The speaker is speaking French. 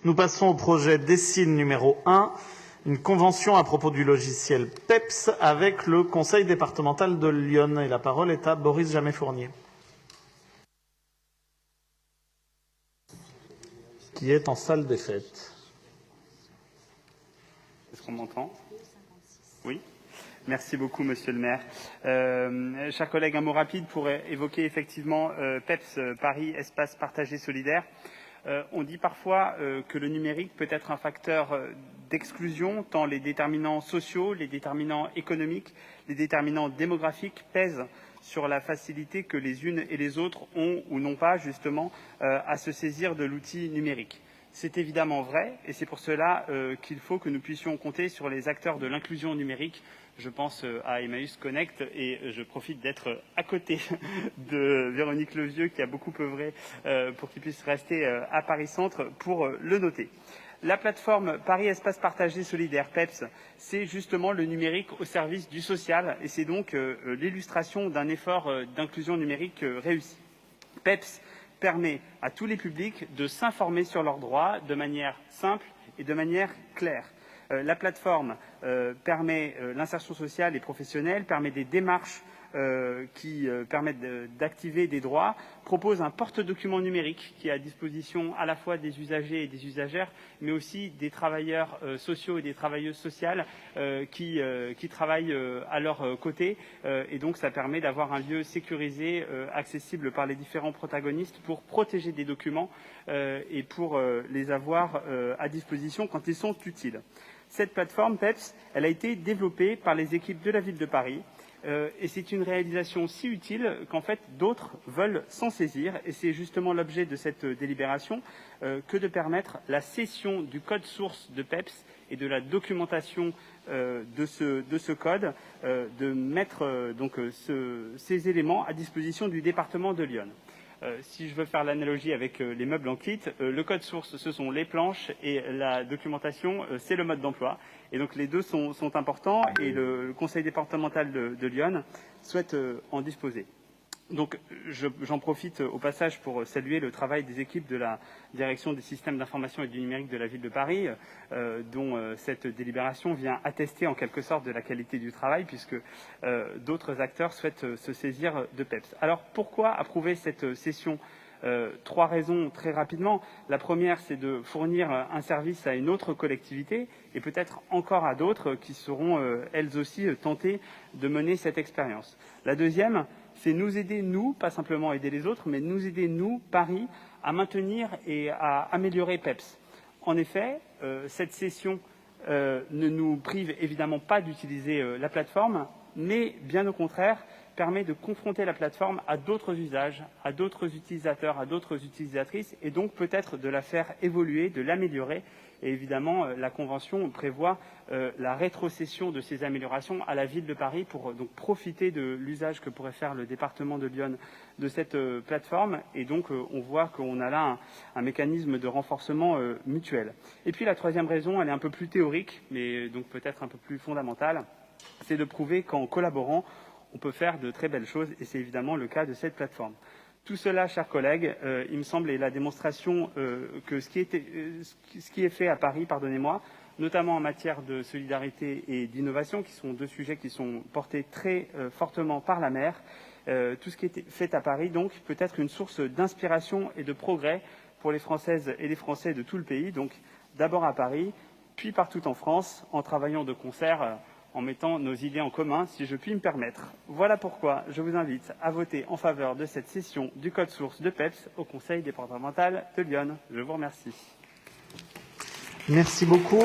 Nous passons au projet Dessine numéro 1, une convention à propos du logiciel PEPS avec le Conseil départemental de Lyon. Et la parole est à Boris Jamet-Fournier, qui est en salle des fêtes. Est-ce qu'on m'entend? Oui. Merci beaucoup, Monsieur le maire. Chers collègues, un mot rapide pour évoquer effectivement PEPS, Paris, Espace Partagé Solidaire. On dit parfois que le numérique peut être un facteur d'exclusion, tant les déterminants sociaux, les déterminants économiques, les déterminants démographiques pèsent sur la facilité que les unes et les autres ont ou n'ont pas justement à se saisir de l'outil numérique. C'est évidemment vrai et c'est pour cela qu'il faut que nous puissions compter sur les acteurs de l'inclusion numérique. Je pense à Emmaüs Connect et je profite d'être à côté de Véronique Levieux qui a beaucoup œuvré pour qu'il puisse rester à Paris Centre pour le noter. La plateforme Paris Espace Partagé Solidaire PEPS, c'est justement le numérique au service du social et c'est donc l'illustration d'un effort d'inclusion numérique réussi. PEPS permet à tous les publics de s'informer sur leurs droits de manière simple et de manière claire. La plateforme permet l'insertion sociale et professionnelle, permet des démarches qui permettent d'activer des droits, propose un porte-document numérique qui est à disposition à la fois des usagers et des usagères, mais aussi des travailleurs sociaux et des travailleuses sociales qui travaillent à leur côté. Et donc, ça permet d'avoir un lieu sécurisé, accessible par les différents protagonistes pour protéger des documents et pour les avoir à disposition quand ils sont utiles. Cette plateforme PEPS, elle a été développée par les équipes de la ville de Paris et c'est une réalisation si utile qu'en fait d'autres veulent s'en saisir et c'est justement l'objet de cette délibération que de permettre la cession du code source de PEPS et de la documentation de ce code, de mettre ces éléments à disposition du département de Lyon. Si je veux faire l'analogie avec les meubles en kit, le code source, ce sont les planches et la documentation, c'est le mode d'emploi. Et donc les deux sont importants et le conseil départemental de Lyon souhaite en disposer. Donc j'en profite au passage pour saluer le travail des équipes de la direction des systèmes d'information et du numérique de la ville de Paris, dont cette délibération vient attester en quelque sorte de la qualité du travail, puisque d'autres acteurs souhaitent se saisir de PEPS. Alors pourquoi approuver cette session ? Trois raisons très rapidement. La première, c'est de fournir un service à une autre collectivité et peut-être encore à d'autres qui seront elles aussi tentées de mener cette expérience. La deuxième, c'est nous aider, nous, pas simplement aider les autres, mais nous aider, nous, Paris, à maintenir et à améliorer PEPS. En effet, cette session ne nous prive évidemment pas d'utiliser la plateforme, mais bien au contraire, permet de confronter la plateforme à d'autres usages, à d'autres utilisateurs, à d'autres utilisatrices, et donc peut-être de la faire évoluer, de l'améliorer. Et évidemment, la Convention prévoit la rétrocession de ces améliorations à la Ville de Paris pour donc profiter de l'usage que pourrait faire le département de Lyon de cette plateforme. Et donc, on voit qu'on a là un mécanisme de renforcement mutuel. Et puis, la troisième raison, elle est un peu plus théorique, mais donc peut-être un peu plus fondamentale, c'est de prouver qu'en collaborant, on peut faire de très belles choses, et c'est évidemment le cas de cette plateforme. Tout cela, chers collègues, il me semble, est la démonstration que ce qui est fait à Paris, pardonnez-moi, notamment en matière de solidarité et d'innovation, qui sont deux sujets qui sont portés très fortement par la maire, tout ce qui est fait à Paris, donc, peut être une source d'inspiration et de progrès pour les Françaises et les Français de tout le pays, donc d'abord à Paris, puis partout en France, en travaillant de concert, en mettant nos idées en commun, si je puis me permettre. Voilà pourquoi je vous invite à voter en faveur de cette session du code source de PEPS au Conseil départemental de Lyon. Je vous remercie. Merci beaucoup.